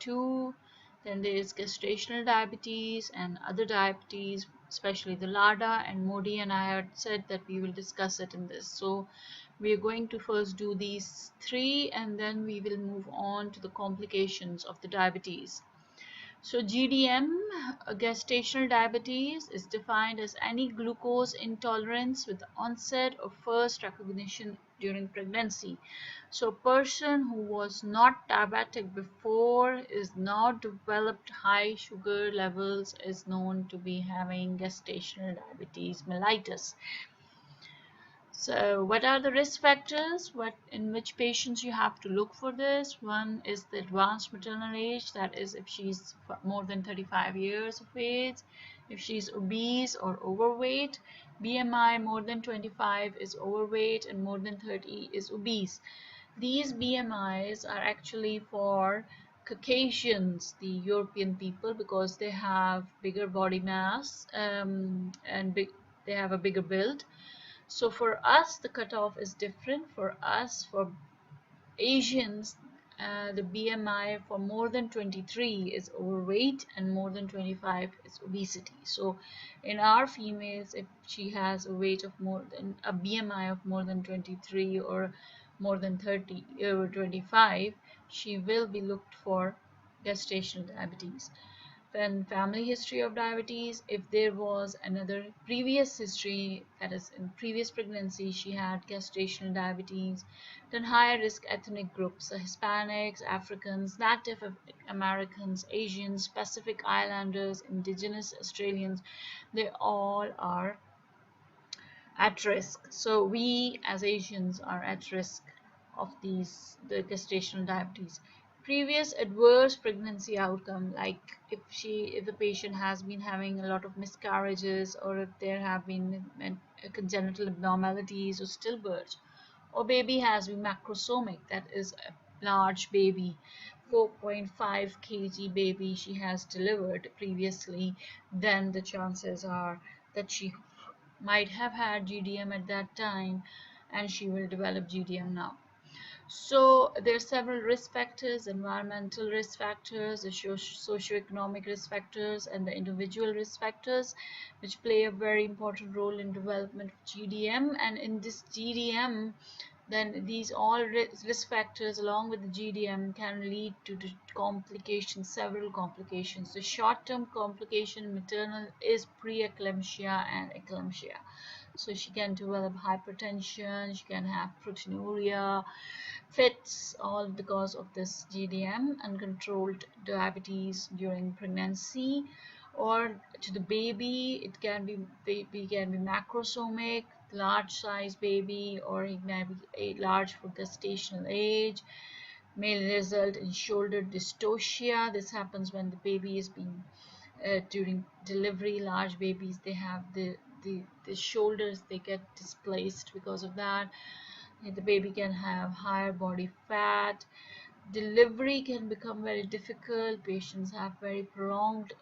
2. Then there is gestational diabetes and other diabetes, especially the LADA, and Modi and I had said that we will discuss it in this. So we are going to first do these 3 and then we will move on to the complications of the diabetes. So GDM, gestational diabetes, is defined as any glucose intolerance with onset or first recognition during pregnancy. So a person who was not diabetic before is now developed high sugar levels is known to be having gestational diabetes mellitus. So what are the risk factors in which patients you have to look for this? One is the advanced maternal age, that is if she's more than 35 years of age, if she's obese or overweight. BMI more than 25 is overweight and more than 30 is obese. These BMIs are actually for Caucasians, the European people, because they have bigger body mass and they have a bigger build. So for us, the cutoff is different. For us, for Asians, the BMI for more than 23 is overweight and more than 25 is obesity. So in our females, if she has a weight of more than a BMI of more than 23 or more than 30 or 25, she will be looked for gestational diabetes. Then family history of diabetes, if there was another previous history, that is in previous pregnancy she had gestational diabetes. Then higher risk ethnic groups, Hispanics, Africans, Native Americans, Asians, Pacific Islanders, Indigenous Australians, they all are at risk. So we as Asians are at risk of the gestational diabetes. Previous adverse pregnancy outcome, like if the patient has been having a lot of miscarriages, or if there have been congenital abnormalities or stillbirth, or baby has been macrosomic, that is a large baby, 4.5 kg baby she has delivered previously, then the chances are that she might have had GDM at that time and she will develop GDM now. So there are several risk factors: environmental risk factors, the socioeconomic risk factors, and the individual risk factors, which play a very important role in development of GDM. And in this GDM, then these all risk factors along with the GDM can lead to the complications, several complications. The short-term complication maternal is preeclampsia and eclampsia. So she can develop hypertension, she can have proteinuria, fits, all because of this GDM. Uncontrolled diabetes during pregnancy, or to the baby, it can be macrosomic, large size baby, or it may be a large for gestational age, may result in shoulder dystocia. This happens when the baby is being during delivery. Large babies, they have the shoulders, they get displaced because of that. The baby can have higher body fat. Delivery can become very difficult. Patients have very prolonged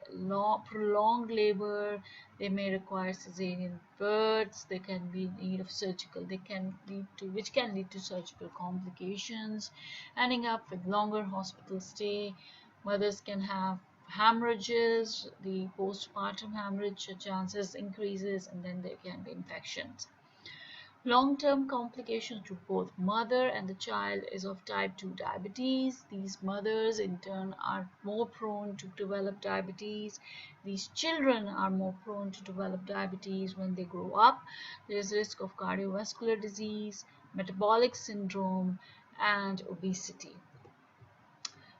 labor. They may require cesarean births. They can be in need of surgical. Which can lead to surgical complications, ending up with longer hospital stay. Mothers can have hemorrhages. The postpartum hemorrhage chances increases, and then there can be infections. Long-term complications to both mother and the child is of type 2 diabetes. These mothers in turn are more prone to develop diabetes. These children are more prone to develop diabetes when they grow up. There is risk of cardiovascular disease, metabolic syndrome, and obesity.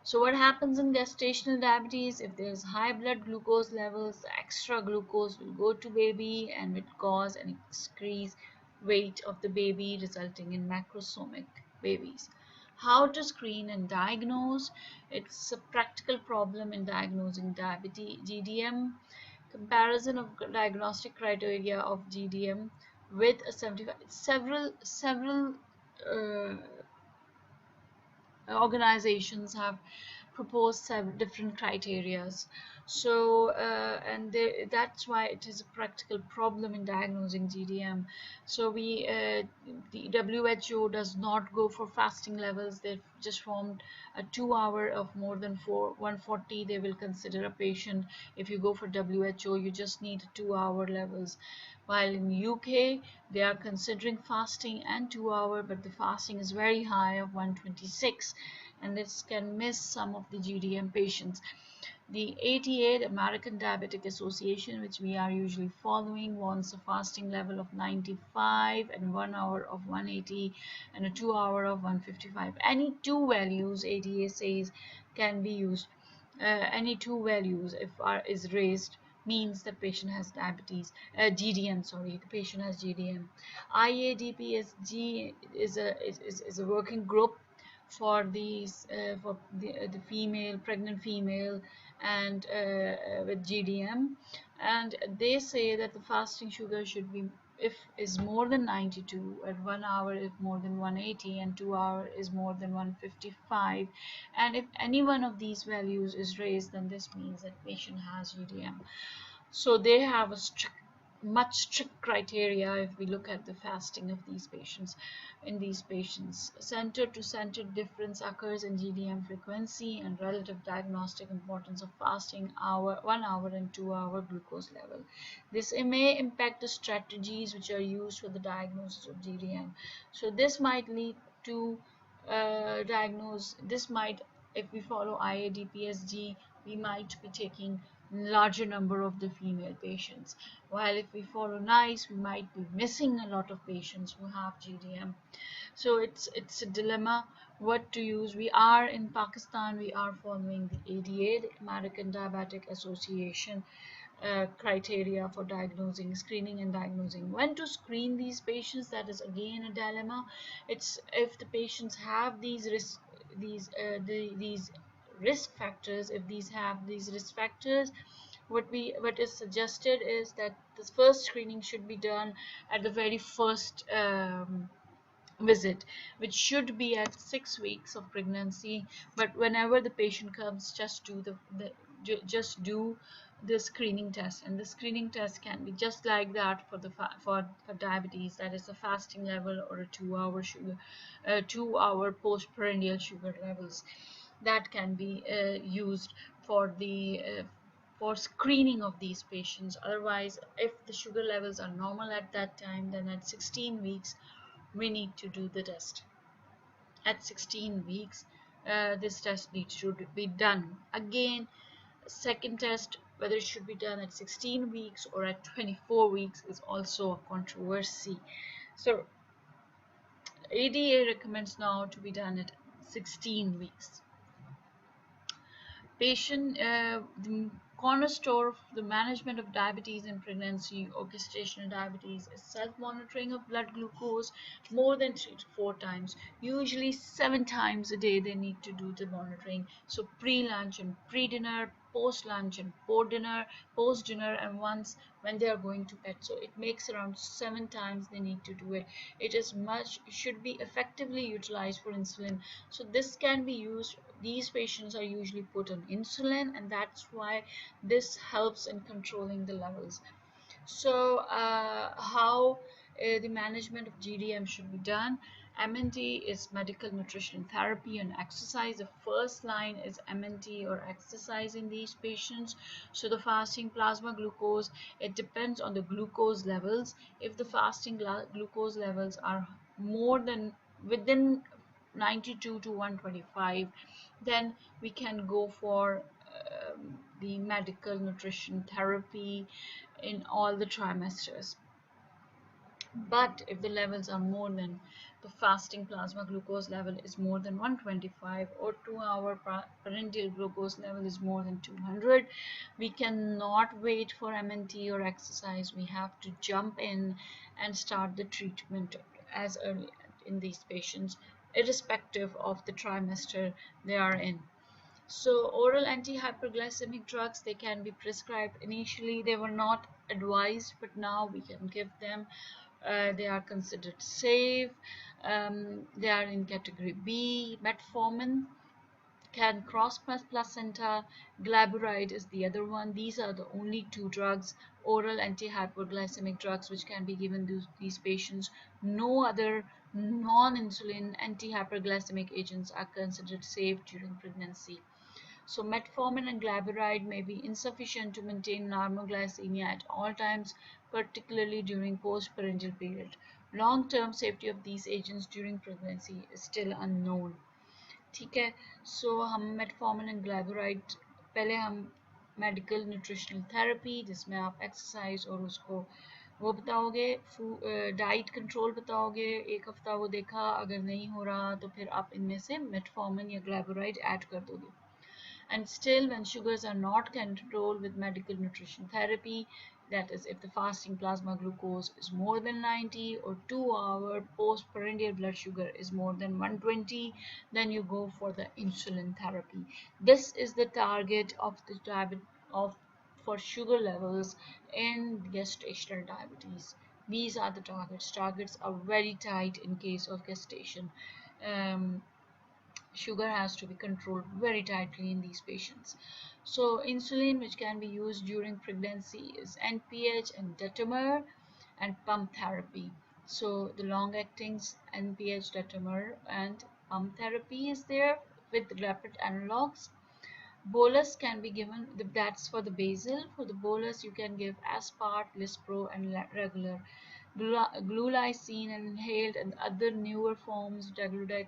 So what happens in gestational diabetes? If there is high blood glucose levels, the extra glucose will go to baby and will cause an increased weight of the baby, resulting in macrosomic babies. How to screen and diagnose? It's a practical problem in diagnosing diabetes, GDM. Comparison of diagnostic criteria of GDM with a 75. Several organizations have propose several different criterias. So that's why it is a practical problem in diagnosing GDM. So the WHO does not go for fasting levels. They've just formed a 2 hour of more than 140. They will consider a patient. If you go for WHO, you just need 2 hour levels, while in UK they are considering fasting and 2 hour, but the fasting is very high of 126, and this can miss some of the GDM patients. The ATA, the American Diabetic Association, which we are usually following, wants a fasting level of 95 and 1 hour of 180 and a 2 hour of 155. Any two values, ATA says, can be used. Any two values, if R is raised, means the patient has diabetes, GDM, sorry, the patient has GDM. IADPSG is a working group for these for the female, pregnant female, and with GDM, and they say that the fasting sugar should be, if is more than 92, at 1 hour if more than 180, and 2 hour is more than 155, and if any one of these values is raised, then this means that patient has GDM. So they have a much strict criteria if we look at the fasting of these patients. In these patients, center to center difference occurs in GDM frequency and relative diagnostic importance of fasting 1 hour and 2 hour glucose level. This may impact the strategies which are used for the diagnosis of GDM. So this might lead to if we follow IADPSG, we might be taking larger number of the female patients, while if we follow NICE, we might be missing a lot of patients who have GDM. So it's a dilemma what to use. We are in Pakistan, we are following the ADA, the American Diabetic Association, criteria for diagnosing, screening and diagnosing. When to screen these patients, that is again a dilemma. It's if the patients have these risk factors. If these have these risk factors, what is suggested is that the first screening should be done at the very first visit, which should be at 6 weeks of pregnancy. But whenever the patient comes, just do the screening test, and the screening test can be just like that for diabetes, that is a fasting level or a 2 hour sugar 2 hour postprandial sugar levels, that can be used for the for screening of these patients. Otherwise, if the sugar levels are normal at that time, then at 16 weeks we need to do the test. At 16 weeks this test needs to be done. Again, second test, whether it should be done at 16 weeks or at 24 weeks, is also a controversy. So ADA recommends now to be done at 16 weeks. The cornerstone of the management of diabetes in pregnancy or gestational diabetes is self-monitoring of blood glucose more than 3 to 4 times. Usually 7 times a day they need to do the monitoring. So pre-lunch and pre-dinner, post-lunch and post-dinner, and once when they are going to bed. So it makes around 7 times they need to do it. It should be effectively utilized for insulin. So this can be used. These patients are usually put on insulin, and that's why this helps in controlling the levels. So how the management of GDM should be done? MNT is medical nutrition therapy and exercise. The first line is MNT or exercise in these patients. So the fasting plasma glucose, it depends on the glucose levels. If the fasting glucose levels are more than within 92 to 125, then we can go for the medical nutrition therapy in all the trimesters. But if the levels are more than, the fasting plasma glucose level is more than 125, or 2-hour parenteral glucose level is more than 200, we cannot wait for MNT or exercise. We have to jump in and start the treatment as early in these patients, irrespective of the trimester they are in. So oral anti-hyperglycemic drugs, they can be prescribed. Initially they were not advised, but now we can give them. They are considered safe. They are in category B. Metformin can cross placenta. Glyburide is the other one. These are the only two drugs, oral anti-hyperglycemic drugs, which can be given to these patients. No other non-insulin anti-hyperglycemic agents are considered safe during pregnancy. So metformin and glyburide may be insufficient to maintain normal glycemia at all times, particularly during postprandial period. Long-term safety of these agents during pregnancy is still unknown. ठीक है, सो हम metformin and ग्लाइबोराइड, पहले हम medical nutritional therapy जिसमें आप exercise और उसको वो बताओगे, डाइट कंट्रोल बताओगे, एक हफ्ता वो देखा, अगर नहीं हो रहा तो फिर आप इनमें से मेटफॉर्मिन या ग्लाइबोराइड ऐड कर दोगे. And still, when sugars are not controlled with medical nutrition therapy, that is, if the fasting plasma glucose is more than 90 or 2-hour postprandial blood sugar is more than 120, then you go for the insulin therapy. This is the target of the for sugar levels in gestational diabetes. These are the targets. Targets are very tight in case of gestation. Sugar has to be controlled very tightly in these patients. So insulin, which can be used during pregnancy, is NPH and detamers, and pump therapy. So the long-actings NPH, detamers, and pump therapy is there with rapid analogs. Bolus can be given, that's for the basal. For the bolus, you can give aspart, lispro, and regular. Glulicine and inhaled and other newer forms, degludec,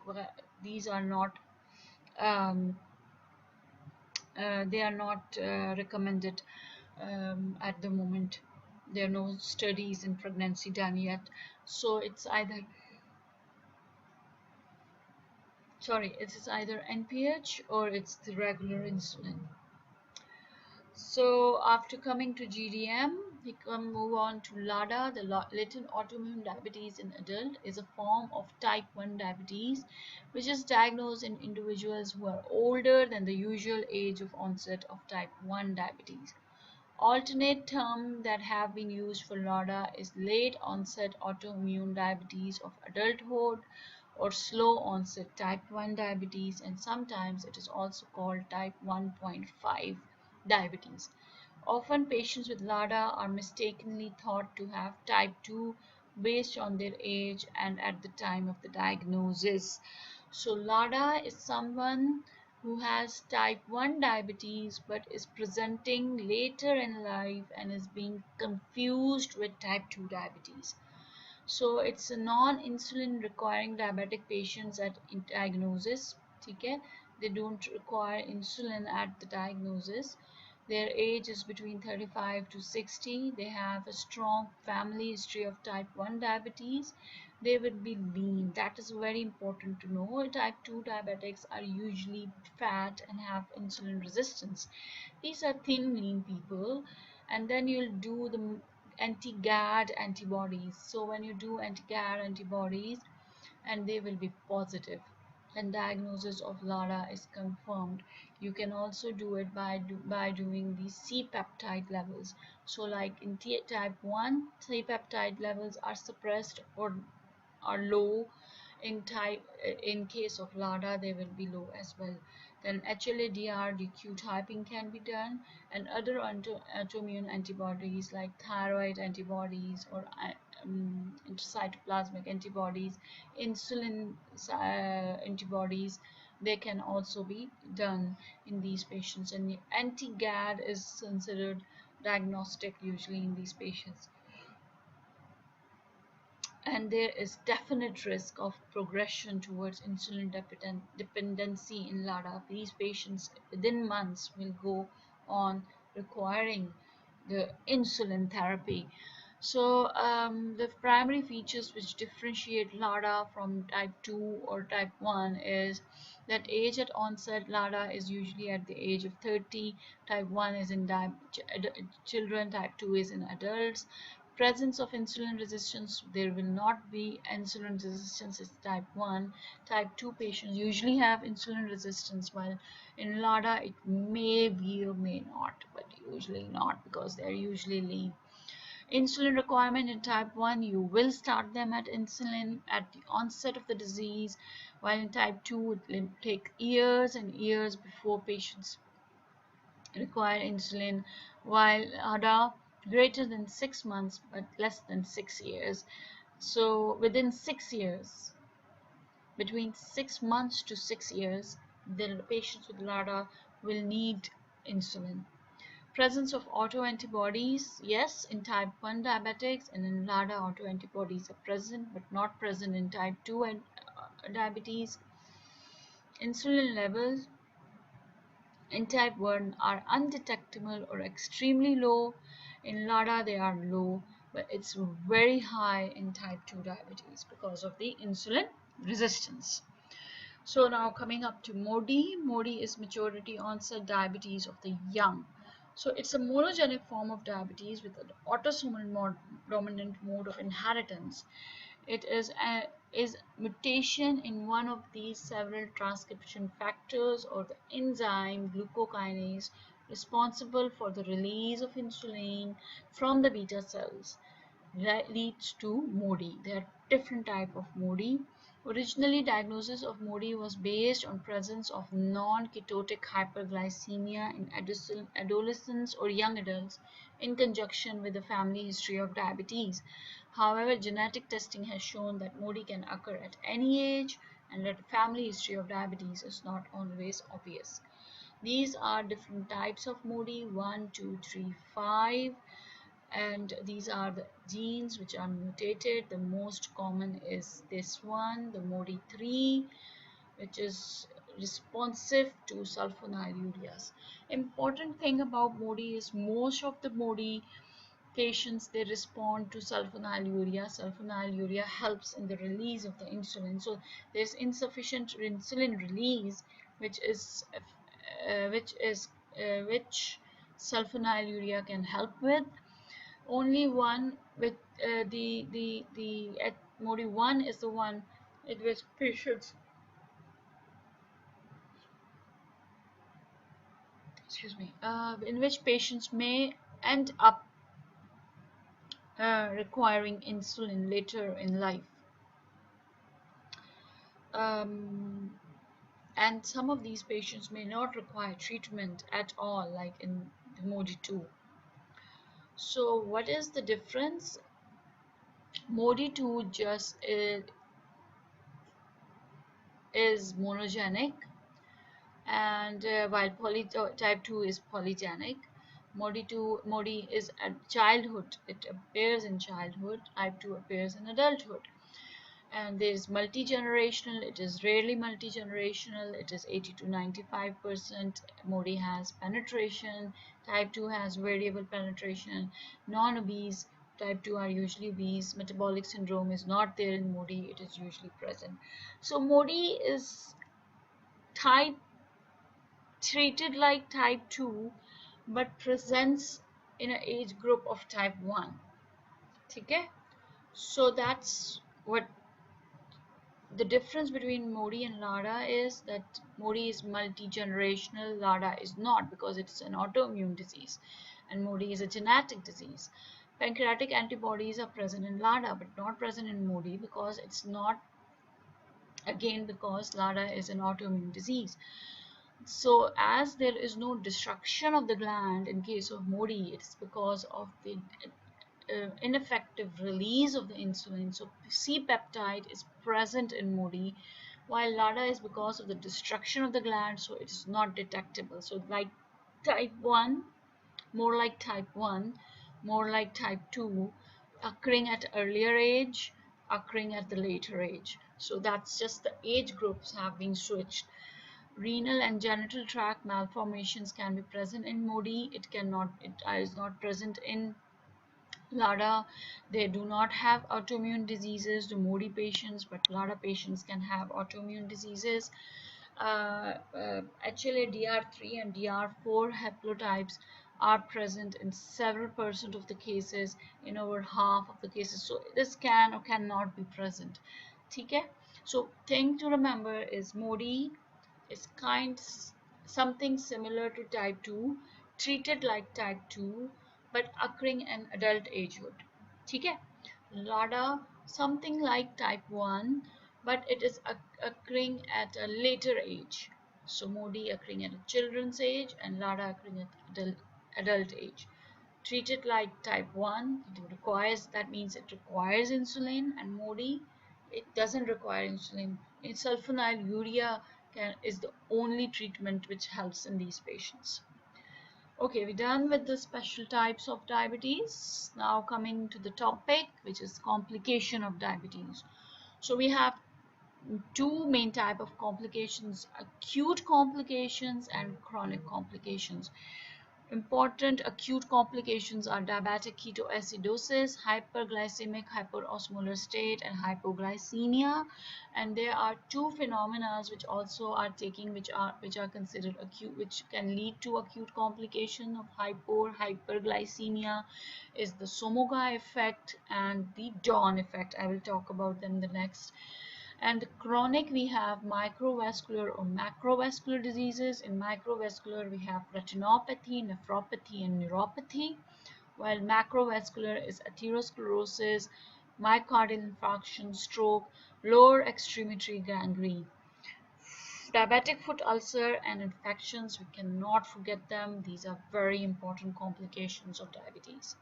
these are not they are not recommended at the moment. There are no studies in pregnancy done yet, so it's either it is either NPH or it's the regular insulin. So after coming to GDM, we can move on to LADA. The latent autoimmune diabetes in adult is a form of type 1 diabetes which is diagnosed in individuals who are older than the usual age of onset of type 1 diabetes. Alternate term that have been used for LADA is late onset autoimmune diabetes of adulthood or slow onset type 1 diabetes, and sometimes it is also called type 1.5 diabetes. Often patients with LADA are mistakenly thought to have type 2 based on their age and at the time of the diagnosis. So LADA is someone who has type 1 diabetes but is presenting later in life and is being confused with type 2 diabetes. So it's a non-insulin requiring diabetic patients at diagnosis. Okay? They don't require insulin at the diagnosis. Their age is between 35 to 60. They have a strong family history of type 1 diabetes. They will be lean. That is very important to know. Type 2 diabetics are usually fat and have insulin resistance. These are thin, lean people. And then you'll do the anti-GAD antibodies. So when you do anti-GAD antibodies, and they will be positive, and diagnosis of LADA is confirmed. You can also do it by doing the C-peptide levels. So like in type 1, C-peptide levels are suppressed or are low. In case of LADA, they will be low as well. Then HLA-DR typing can be done, and other autoimmune antibodies like thyroid antibodies or cytoplasmic antibodies, insulin antibodies, they can also be done in these patients. And anti-GAD is considered diagnostic usually in these patients. And there is definite risk of progression towards insulin dependency in LADA. These patients within months will go on requiring the insulin therapy. So the primary features which differentiate LADA from type 2 or type 1 is that age at onset. LADA is usually at the age of 30. Type 1 is in children, type 2 is in adults. Presence of insulin resistance, there will not be insulin resistance is type 1. Type 2 patients usually have insulin resistance, while in LADA it may be or may not, but usually not because they're usually lean. Insulin requirement in type 1, you will start them at insulin at the onset of the disease, while in type 2 it will take years and years before patients require insulin, while ADA greater than 6 months but less than 6 years. So within 6 years, between 6 months to 6 years, the patients with LADA will need insulin. Presence of autoantibodies, yes, in type 1 diabetics and in LADA autoantibodies are present but not present in type 2 diabetes. Insulin levels in type 1 are undetectable or extremely low. In LADA they are low, but it's very high in type 2 diabetes because of the insulin resistance. So now coming up to MODY. MODY is maturity onset diabetes of the young. So it's a monogenic form of diabetes with an autosomal dominant mode of inheritance. It is mutation in one of these several transcription factors or the enzyme glucokinase responsible for the release of insulin from the beta cells that leads to MODY. There are different types of MODY. Originally, diagnosis of MODY was based on presence of non-ketotic hyperglycemia in adolescents or young adults in conjunction with a family history of diabetes. However, genetic testing has shown that MODY can occur at any age and that family history of diabetes is not always obvious. These are different types of MODY: 1, 2, 3, 5. And these are the genes which are mutated. The most common is this one, the MODY3, which is responsive to sulfonylureas. Important thing about MODY is most of the MODY patients, they respond to sulfonylurea. Sulfonylurea helps in the release of the insulin. So there's insufficient insulin release, which sulfonylurea can help with. Only one with the MODY 1 is the one in which patients in which patients may end up requiring insulin later in life. And some of these patients may not require treatment at all, like in the MODY 2. So what is the difference? MODY 2 just is monogenic, and while type 2 is polygenic. MODY is at childhood, it appears in childhood. Type 2 appears in adulthood. And there is multi-generational, it is rarely multi-generational, it is 80 to 95%. MODY has penetration, type 2 has variable penetration. Non-obese type 2 are usually obese. Metabolic syndrome is not there in MODY, it is usually present. So MODY is treated like type 2 but presents in an age group of type 1. Okay? So that's what the difference between MODY and LADA is, that MODY is multi-generational, LADA is not, because it's an autoimmune disease, and MODY is a genetic disease. Pancreatic antibodies are present in LADA but not present in MODY because it's not, again, because LADA is an autoimmune disease. So as there is no destruction of the gland in case of MODY, it's because of the ineffective release of the insulin. So C-peptide is present in MODY, while LADA is because of the destruction of the gland, so it is not detectable. So like type 1, more like type 1, more like type 2, occurring at earlier age, occurring at the later age. So that's just the age groups have been switched. Renal and genital tract malformations can be present in MODY. It is not present in LADA. They do not have autoimmune diseases, the MODY patients, but LADA patients can have autoimmune diseases. Actually, DR3 and DR4 haplotypes are present in several percent of the cases, in over half of the cases. So this can or cannot be present. Okay? So thing to remember is MODY is something similar to type 2, treated like type 2, but occurring in adult agehood. Okay? LADA, something like type 1, but it is occurring at a later age. So MODY occurring at a children's age and LADA occurring at adult age. Treated like type 1, it requires, that means it requires insulin, and MODY, it doesn't require insulin. In sulfonylurea is the only treatment which helps in these patients. Okay, we're done with the special types of diabetes. Now coming to the topic, which is complication of diabetes. So we have two main type of complications: acute complications and chronic complications. Important acute complications are diabetic ketoacidosis, hyperglycemic hyperosmolar state, and hypoglycemia. And there are two phenomena which also are taking, which are considered acute, which can lead to acute complication of hyperglycemia, is the Somoga effect and the Dawn effect. I will talk about them the next. And chronic, we have microvascular or macrovascular diseases. In microvascular, we have retinopathy, nephropathy, and neuropathy, while macrovascular is atherosclerosis, myocardial infarction, stroke, lower extremity gangrene. Diabetic foot ulcer and infections, we cannot forget them. These are very important complications of diabetes.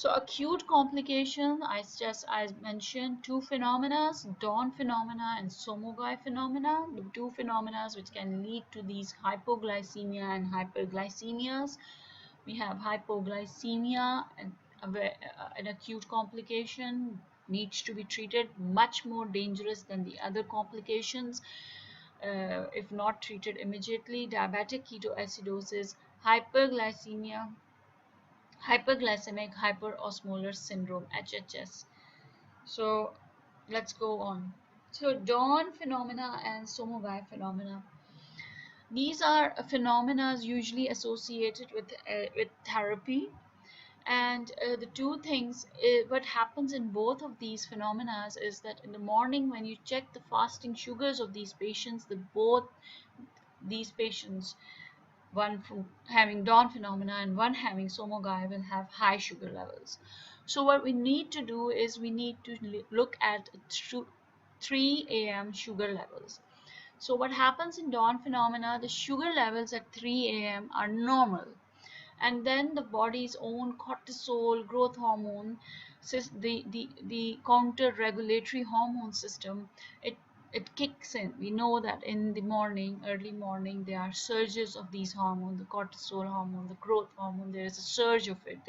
So acute complication, I mentioned two phenomena, Dawn phenomena and Somogai phenomena, the two phenomena which can lead to these hypoglycemia and hyperglycemias. We have hypoglycemia, and an acute complication, needs to be treated, much more dangerous than the other complications if not treated immediately. Diabetic ketoacidosis, hyperglycemia, hyperglycemic hyperosmolar syndrome, HHS. So let's go on. So Dawn phenomena and Somogai phenomena, these are phenomena usually associated with therapy. And the two things, what happens in both of these phenomena is that in the morning when you check the fasting sugars of these patients, both these patients, one from having Dawn phenomena and one having Somogai, will have high sugar levels. So what we need to do is we need to look at 3 a.m. sugar levels. So what happens in Dawn phenomena, the sugar levels at 3 a.m. are normal, and then the body's own cortisol growth hormone, the counter regulatory hormone system, it kicks in. We know that in the morning, early morning, there are surges of these hormones, the cortisol hormone, the growth hormone. There is a surge of it.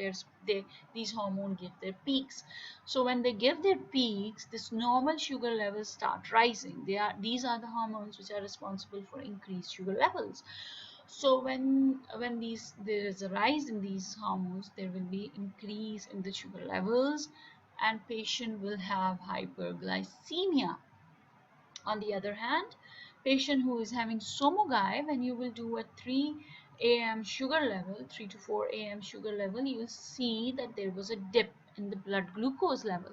These hormones give their peaks. So when they give their peaks, this normal sugar levels start rising. These are the hormones which are responsible for increased sugar levels. So when there is a rise in these hormones, there will be increase in the sugar levels, and patient will have hyperglycemia. On the other hand, patient who is having Somogai, when you will do a 3 a.m. sugar level, 3 to 4 a.m. sugar level, you will see that there was a dip in the blood glucose level.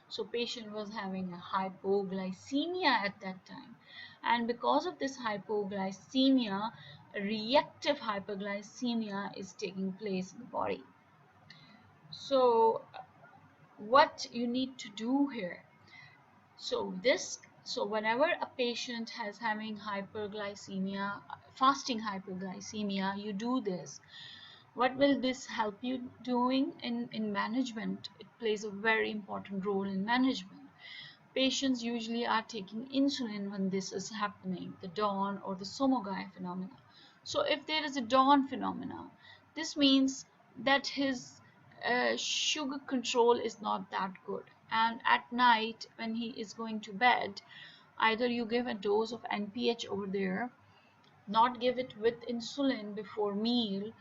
So patient was having a hypoglycemia at that time. And because of this hypoglycemia, reactive hyperglycemia is taking place in the body. So what you need to do here, so whenever a patient has having hyperglycemia, fasting hyperglycemia, you do this. What will this help you doing in management? It plays a very important role in management. Patients usually are taking insulin when this is happening, the Dawn or the Somogai phenomena. So if there is a Dawn phenomena, this means that his sugar control is not that good. And at night when he is going to bed, either you give a dose of NPH over there, not give it with insulin before meal,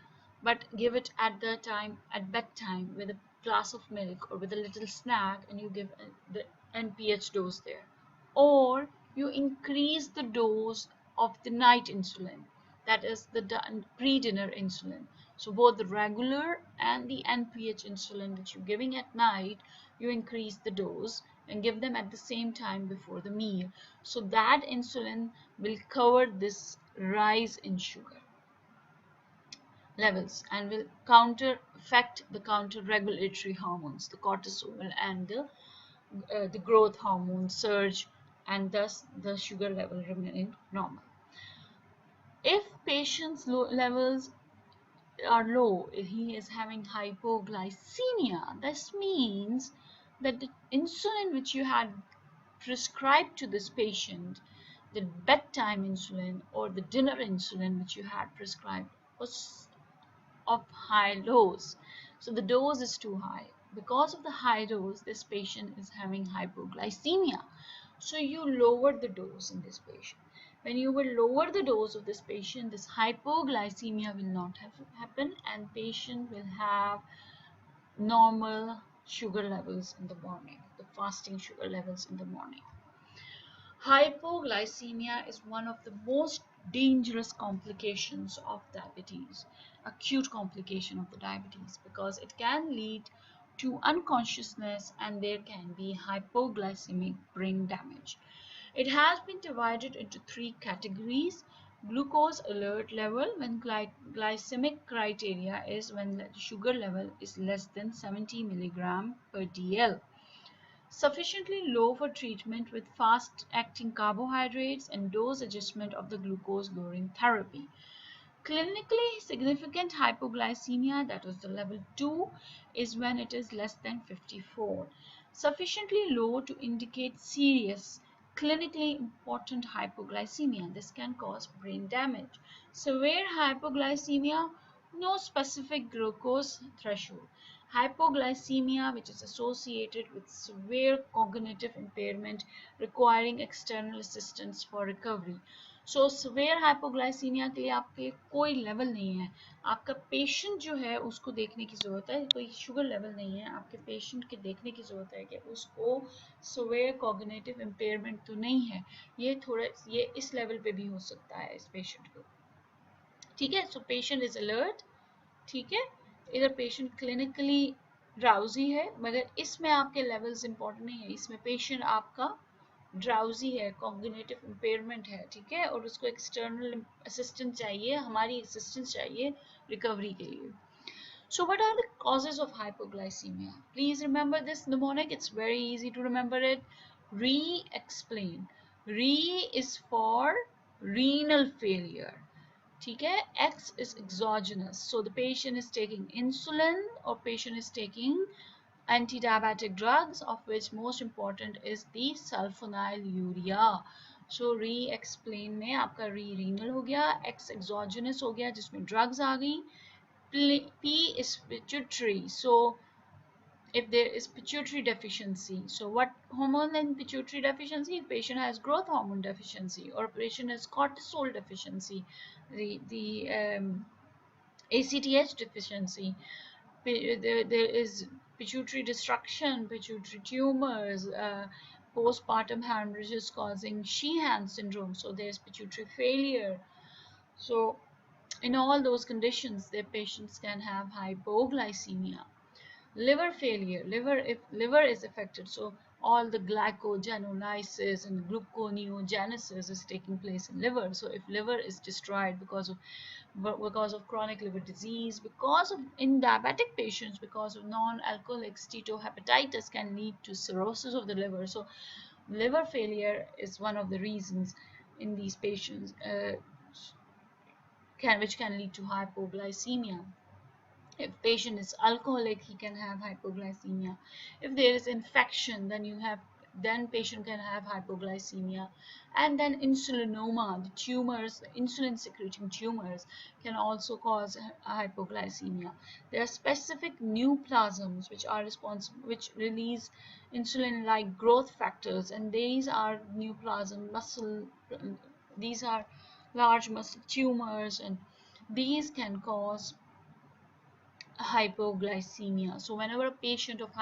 but give it at the time at bedtime with a glass of milk or with a little snack, and you give the NPH dose there. Or you increase the dose of the night insulin, that is the pre-dinner insulin. So both the regular and the NPH insulin that you're giving at night, you increase the dose and give them at the same time before the meal. So that insulin will cover this rise in sugar levels and will counter affect the counter-regulatory hormones, the cortisol and the growth hormone surge, and thus the sugar level remaining normal. If patient's levels are low, he is having hypoglycemia. This means that the insulin which you had prescribed to this patient, the bedtime insulin or the dinner insulin which you had prescribed, was of high dose. So the dose is too high. Because of the high dose, this patient is having hypoglycemia. So you lower the dose in this patient. When you will lower the dose of this patient, this hypoglycemia will not happen, and patient will have normal sugar levels in the morning, the fasting sugar levels in the morning. Hypoglycemia is one of the most dangerous complications of diabetes, acute complication of the diabetes, because it can lead to unconsciousness and there can be hypoglycemic brain damage. It has been divided into three categories. Glucose alert level, when glycemic criteria is when the sugar level is less than 70 mg per dl. Sufficiently low for treatment with fast-acting carbohydrates and dose adjustment of the glucose-lowering therapy. Clinically significant hypoglycemia, that is the level 2, is when it is less than 54. Sufficiently low to indicate serious, clinically important hypoglycemia. This can cause brain damage. Severe hypoglycemia, no specific glucose threshold. Hypoglycemia, which is associated with severe cognitive impairment requiring external assistance for recovery. So severe hypoglycaemia के लिए आपके कोई level नहीं है, आपका patient जो है उसको देखने की ज़रूरत है, कोई शुगर लेवल नहीं है, आपके पेशेंट के देखने की ज़रूरत है कि उसको सिवियर कॉग्निटिव इम्पेयरमेंट तो नहीं है, ये इस लेवल पे भी हो सकता है इस पेशेंट को, ठीक है. सो पेशेंट इज अलर्ट, ठीक है. इधर पेशेंट क्लिनिकली ड्राउजी है, मगर इसमें आपके लेवल्स इंपॉर्टेंट नहीं है, इसमें पेशेंट आपका ड्राउजी है, कॉग्निटिव इम्पेयरमेंट है, ठीक है, और उसको एक्सटर्नल असिस्टेंस चाहिए, हमारी असिस्टेंस चाहिए रिकवरी के लिए. So what are the causes of hypoglycemia? Please remember this mnemonic, it's very easy to remember it. Re-explain. Re is for renal failure, ठीक है. X is exogenous, so the patient is taking insulin or patient is taking anti-diabetic drugs, of which most important is the sulfonylurea. So re-explain में आपका re-renal हो गया, X exogenous हो गया जिसमें drugs आ गई, P is pituitary. So if there is pituitary deficiency, so what hormone in pituitary deficiency? If patient has growth hormone deficiency or patient has cortisol deficiency, the ACTH deficiency, there is pituitary destruction, pituitary tumors, postpartum hemorrhages causing Sheehan syndrome, so there's pituitary failure. So in all those conditions, their patients can have hypoglycemia. Liver failure, if liver is affected, so all the glycogenolysis and gluconeogenesis is taking place in liver. So if liver is destroyed because of chronic liver disease, because of in diabetic patients, because of non-alcoholic steatohepatitis can lead to cirrhosis of the liver. So liver failure is one of the reasons in these patients which can lead to hypoglycemia. If patient is alcoholic, he can have hypoglycemia. If there is infection, then patient can have hypoglycemia. And then insulinoma, the tumors, the insulin secreting tumors can also cause hypoglycemia. There are specific neoplasms which release insulin like growth factors, and these are neoplasm muscle, these are large muscle tumors, and these can cause hypoglycemia. So whenever a patient of